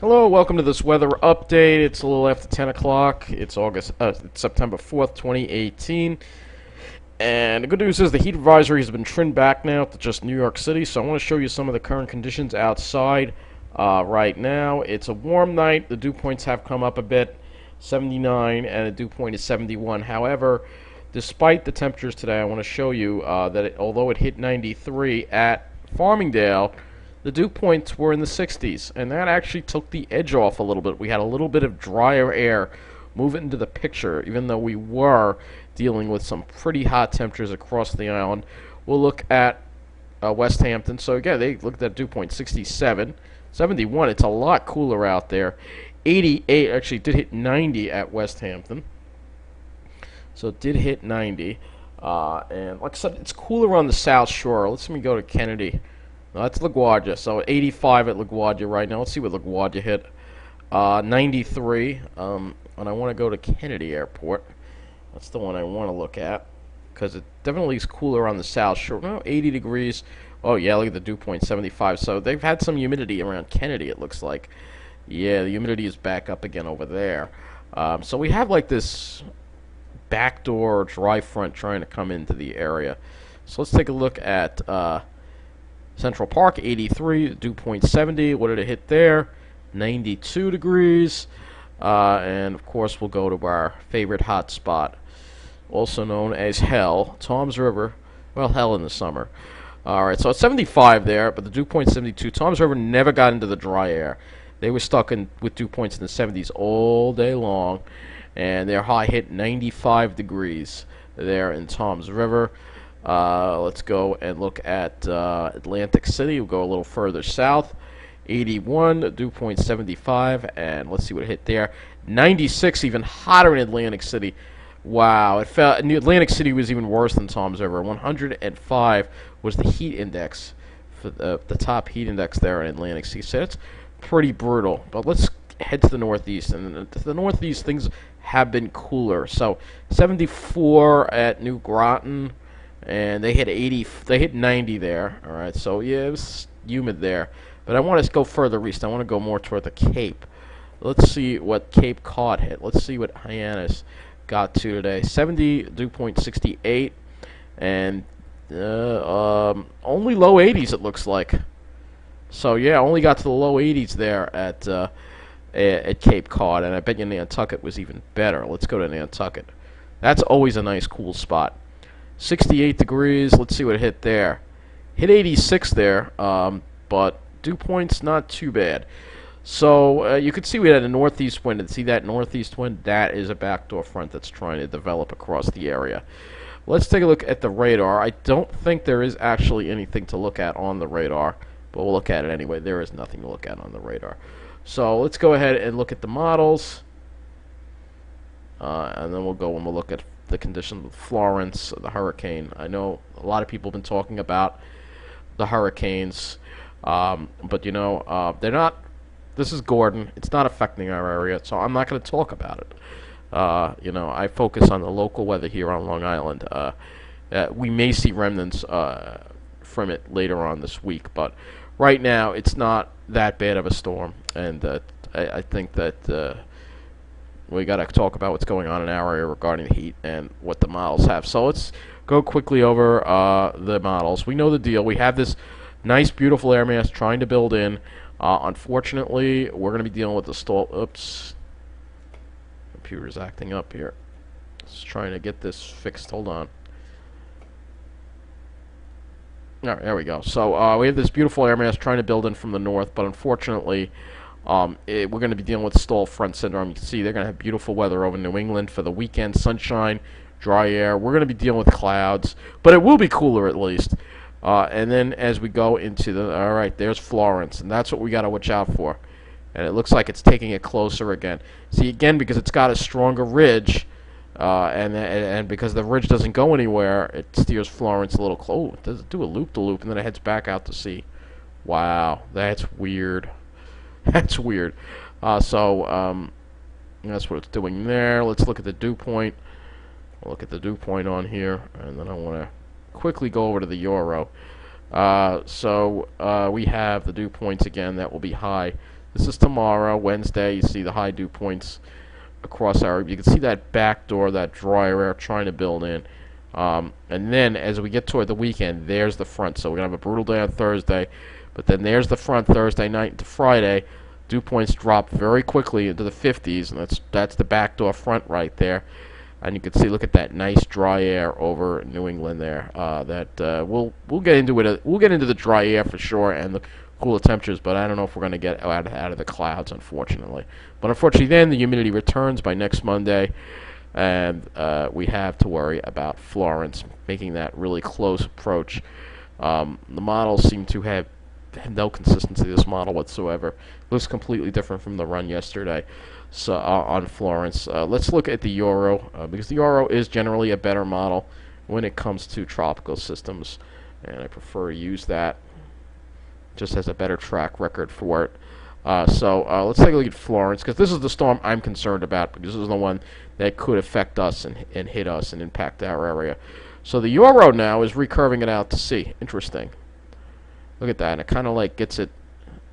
Hello, welcome to this weather update. It's a little after 10 o'clock. It's September 4th, 2018. And the good news is the heat advisory has been trimmed back now to just New York City. So I want to show you some of the current conditions outside right now. It's a warm night. The dew points have come up a bit, 79, and the dew point is 71. However, despite the temperatures today, I want to show you that although it hit 93 at Farmingdale, the dew points were in the 60s, and that actually took the edge off a little bit. We had a little bit of drier air move into the picture, even though we were dealing with some pretty hot temperatures across the island. We'll look at West Hampton. So again, they looked at dew point 67, 71. It's a lot cooler out there. 88 actually did hit 90 at West Hampton. So it did hit 90. And like I said, it's cooler on the South Shore. Let me go to Kennedy. No, that's LaGuardia. So 85 at LaGuardia right now. Let's see what LaGuardia hit. 93. And I want to go to Kennedy Airport. That's the one I want to look at, because it definitely is cooler on the South Shore. No, 80 degrees. Oh, yeah, look at the dew point, 75. So they've had some humidity around Kennedy, it looks like. Yeah, the humidity is back up again over there. So we have like this backdoor dry front trying to come into the area. So let's take a look at Central Park, 83, dew point 70. What did it hit there? 92 degrees. And of course, we'll go to our favorite hot spot, also known as Hell, Toms River. Well, Hell in the summer. Alright, so it's 75 there, but the dew point 72. Toms River never got into the dry air. They were stuck with dew points in the 70s all day long, and their high hit 95 degrees there in Toms River. Let's go and look at Atlantic City. We'll go a little further south. 81, dew point 75, and let's see what it hit there. 96, even hotter in Atlantic City. Wow, it fell. Atlantic City was even worse than Toms River. 105 was the heat index, for the top heat index there in Atlantic City. So that's pretty brutal. But let's head to the Northeast, and to the Northeast things have been cooler. So 74 at New Groton, and they hit 80. They hit 90 there. All right, so yeah, it was humid there. But I want to go further east. I want to go more toward the Cape. Let's see what Cape Cod hit. Let's see what Hyannis got to today. 70, dew point 68, and only low 80s it looks like. So yeah, only got to the low 80s there at Cape Cod, and I bet you Nantucket was even better. Let's go to Nantucket. That's always a nice cool spot. 68 degrees. Let's see what it hit there. Hit 86 there, but dew point's not too bad. So you could see we had a northeast wind, and see that northeast wind? That is a backdoor front that's trying to develop across the area. Let's take a look at the radar. I don't think there is actually anything to look at on the radar, but we'll look at it anyway. There is nothing to look at on the radar. So let's go ahead and look at the models, and then we'll go and we'll look at the conditions with Florence, the hurricane. I know a lot of people have been talking about the hurricanes. But you know, they're not. This is Gordon. It's not affecting our area, so I'm not going to talk about it. You know, I focus on the local weather here on Long Island. We may see remnants from it later on this week, but right now it's not that bad of a storm, and I think that we got to talk about what's going on in our area regarding the heat and what the models have. So let's go quickly over the models. We know the deal. We have this nice, beautiful air mass trying to build in. Unfortunately, we're going to be dealing with the stall. Oops. Computer's acting up here. Just trying to get this fixed. Hold on. All right, there we go. So we have this beautiful air mass trying to build in from the north, but unfortunately, we're going to be dealing with stall front syndrome. You can see they're going to have beautiful weather over New England for the weekend. Sunshine, dry air. We're going to be dealing with clouds, but it will be cooler at least. And then as we go into the, all right, there's Florence, and that's what we got to watch out for. And it looks like it's taking it closer again. See, again, because it's got a stronger ridge, and because the ridge doesn't go anywhere, it steers Florence a little close. It does do a loop-to-loop, and then it heads back out to sea. Wow, that's weird. That's weird. So that's what it's doing there. Let's look at the dew point. We'll look at the dew point on here, and then I want to quickly go over to the Euro. So we have the dew points again. That will be high This is tomorrow, Wednesday. You see the high dew points across our. You can see that back door, that drier air trying to build in. And then as we get toward the weekend, there's the front. So we're going to have a brutal day on Thursday, but then there's the front Thursday night into Friday. Dew points drop very quickly into the 50s, and that's the back door front right there. And you can see, look at that nice dry air over New England there. We'll get into it. We'll get into the dry air for sure and the cooler temperatures, but I don't know if we're going to get out of the clouds, unfortunately. But unfortunately, then the humidity returns by next Monday, and we have to worry about Florence making that really close approach. The models seem to have no consistency. This model whatsoever looks completely different from the run yesterday. So on Florence, let's look at the Euro because the Euro is generally a better model when it comes to tropical systems, and I prefer to use that. Just has a better track record for it. Let's take a look at Florence, because this is the storm I'm concerned about, because this is the one that could affect us and hit us and impact our area. So the Euro now is recurving it out to sea. Interesting. Look at that, and it kind of like gets it.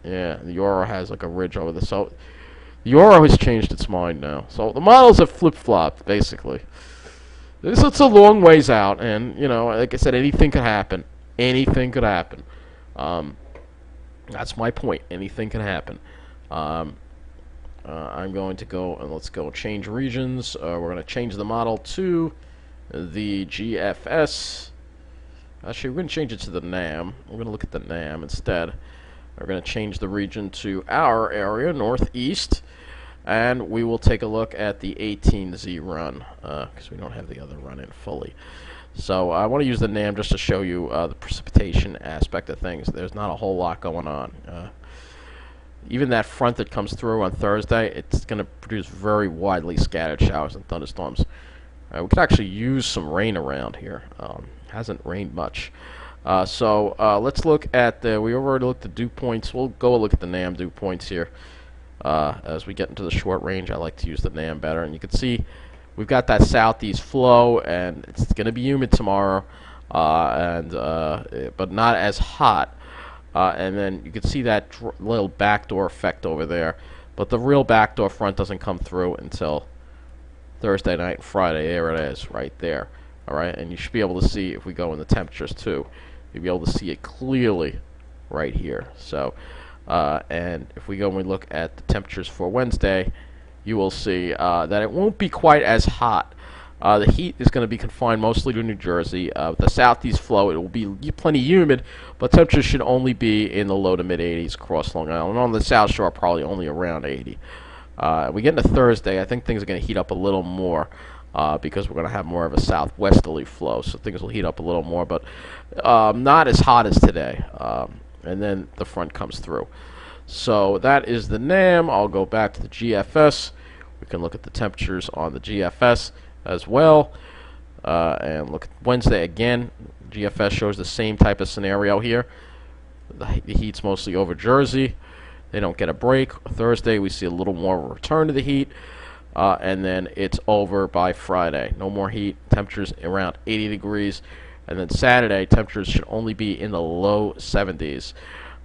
Yeah, the Euro has like a ridge over this. So the Euro has changed its mind now. So the models have flip-flopped, basically. It's a long ways out, and, you know, like I said, anything could happen. Anything could happen. That's my point. Anything can happen. I'm going to go, and let's go change regions. We're going to change the model to the GFS. Actually, we're going to change it to the NAM. We're going to look at the NAM instead. We're going to change the region to our area, Northeast, and we will take a look at the 18Z run, because we don't have the other run in fully. So I want to use the NAM just to show you the precipitation aspect of things. There's not a whole lot going on. Even that front that comes through on Thursday, it's going to produce very widely scattered showers and thunderstorms. We could actually use some rain around here. Hasn't rained much. Let's look at we already looked at dew points. We'll go look at the NAM dew points here. As we get into the short range, I like to use the NAM better. And you can see we've got that southeast flow, and it's going to be humid tomorrow, but not as hot. And then you can see that little backdoor effect over there. But the real backdoor front doesn't come through until Thursday night and Friday. There it is, right there. All right, and you should be able to see if we go in the temperatures too. You'll be able to see it clearly right here. So, and if we go and we look at the temperatures for Wednesday, you will see that it won't be quite as hot. The heat is going to be confined mostly to New Jersey. The southeast flow, it will be plenty humid, but temperatures should only be in the low to mid 80s across Long Island. On the South Shore, probably only around 80. We get into Thursday, I think things are going to heat up a little more because we're going to have more of a southwesterly flow, so things will heat up a little more, but not as hot as today. And then the front comes through. So that is the NAM. I'll go back to the GFS. We can look at the temperatures on the GFS as well. And look at Wednesday again. GFS shows the same type of scenario here. The heat's mostly over Jersey. They don't get a break. Thursday we see a little more of a return to the heat. And then it's over by Friday. No more heat. Temperatures around 80 degrees. And then Saturday, temperatures should only be in the low 70s.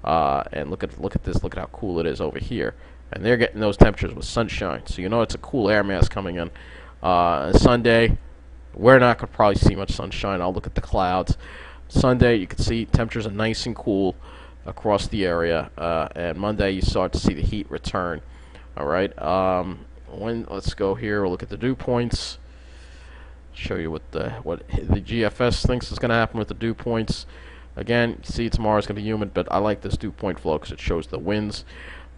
And look at this. Look at how cool it is over here. And they're getting those temperatures with sunshine. So you know it's a cool air mass coming in. Sunday, we're not going to probably see much sunshine. I'll look at the clouds. Sunday, you can see temperatures are nice and cool across the area. And Monday, you start to see the heat return. All right. Let's go here. We'll look at the dew points. Show you what the GFS thinks is going to happen with the dew points. Again, you see tomorrow's going to be humid, but I like this dew point flow because it shows the winds.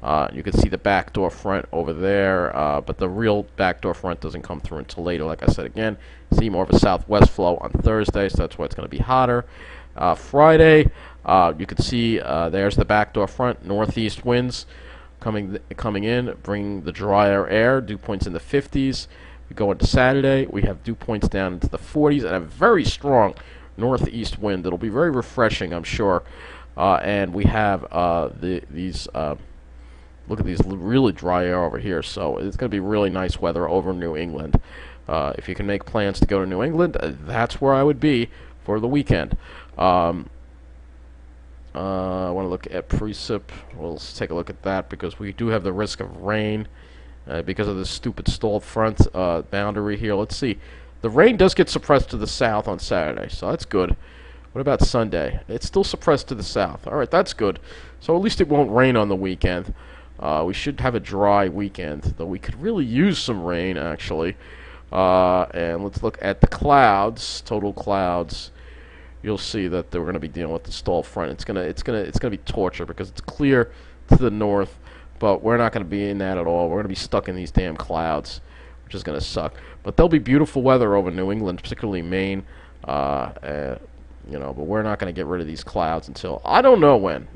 You can see the backdoor front over there, but the real backdoor front doesn't come through until later. Like I said again, see more of a southwest flow on Thursday, so that's why it's going to be hotter. Friday, you can see there's the backdoor front, northeast winds coming in, bringing the drier air. Dew points in the 50s. We go into Saturday, we have dew points down into the 40s and a very strong northeast wind. It'll be very refreshing, I'm sure. And we have these. Look at these really dry air over here. So it's going to be really nice weather over New England. If you can make plans to go to New England, that's where I would be for the weekend. I want to look at precip. We'll take a look at that because we do have the risk of rain because of this stupid stalled front boundary here. Let's see. The rain does get suppressed to the south on Saturday, so that's good. What about Sunday? It's still suppressed to the south. All right, that's good. So at least it won't rain on the weekend. We should have a dry weekend, though we could really use some rain, actually. And let's look at the clouds, total clouds. You'll see that we're going to be dealing with the stall front. It's gonna be torture because it's clear to the north, but we're not going to be in that at all. We're going to be stuck in these damn clouds, which is going to suck. But there'll be beautiful weather over New England, particularly Maine. But we're not going to get rid of these clouds until I don't know when.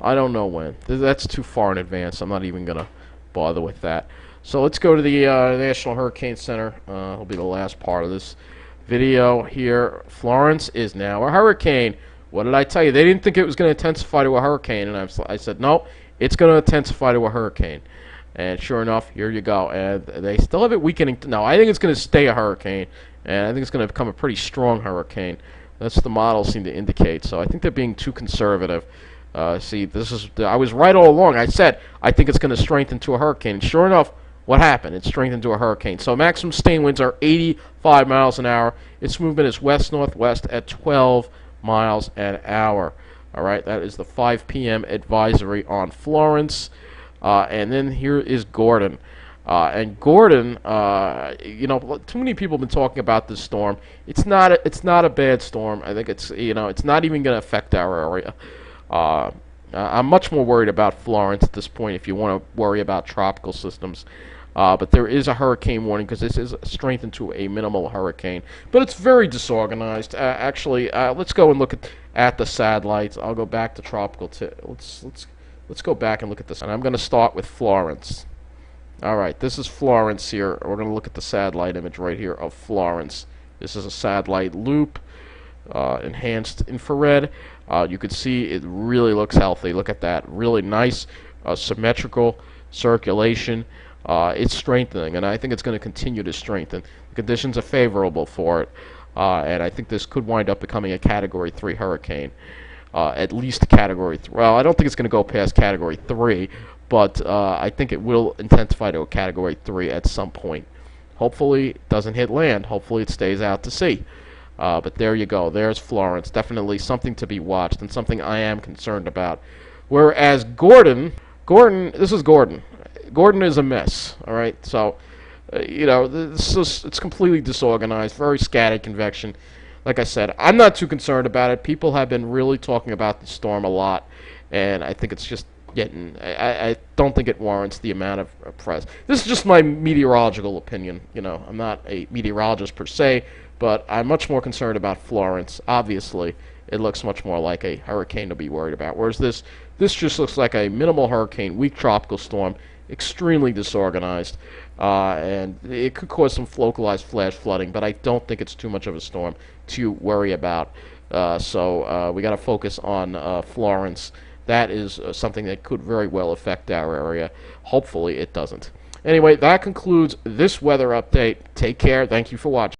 I don't know when. That's too far in advance. I'm not even going to bother with that. So let's go to the National Hurricane Center. It'll be the last part of this video here. Florence is now a hurricane. What did I tell you? They didn't think it was going to intensify to a hurricane, and I said, no, it's going to intensify to a hurricane. And sure enough, here you go. And they still have it weakening. No, I think it's going to stay a hurricane, and I think it's going to become a pretty strong hurricane. That's what the models seem to indicate. So I think they're being too conservative. See, I was right all along. I said I think it's going to strengthen to a hurricane. And sure enough, what happened? It strengthened to a hurricane. So maximum sustained winds are 85 miles an hour. Its movement is west-northwest at 12 miles an hour. All right, that is the 5 p.m. advisory on Florence. And then here is Gordon. And Gordon, too many people have been talking about this storm. It's not a bad storm. I think it's not even going to affect our area. I'm much more worried about Florence at this point if you want to worry about tropical systems. But there is a hurricane warning because this is strengthened to a minimal hurricane. But it's very disorganized. Actually, let's go and look at the satellites. I'll go back to tropical. Let's go back and look at this. And I'm going to start with Florence. All right, this is Florence here. We're going to look at the satellite image right here of Florence. This is a satellite loop, enhanced infrared. You can see it really looks healthy. Look at that. Really nice, symmetrical circulation. It's strengthening, and I think it's going to continue to strengthen. The conditions are favorable for it, and I think this could wind up becoming a Category 3 hurricane. At least Category 3. Well, I don't think it's going to go past Category 3, but I think it will intensify to a Category 3 at some point. Hopefully it doesn't hit land. Hopefully it stays out to sea. But there you go. There's Florence. Definitely something to be watched and something I am concerned about. Whereas Gordon, this is Gordon. Gordon is a mess, all right? So, it's completely disorganized, very scattered convection. Like I said, I'm not too concerned about it. People have been really talking about the storm a lot, and I think it's just getting... I don't think it warrants the amount of press. This is just my meteorological opinion. I'm not a meteorologist per se, but I'm much more concerned about Florence. Obviously, it looks much more like a hurricane to be worried about, whereas this just looks like a minimal hurricane, weak tropical storm, extremely disorganized, and it could cause some localized flash flooding, but I don't think it's too much of a storm to worry about. So we got to focus on Florence. That is something that could very well affect our area. Hopefully it doesn't. Anyway, that concludes this weather update. Take care. Thank you for watching.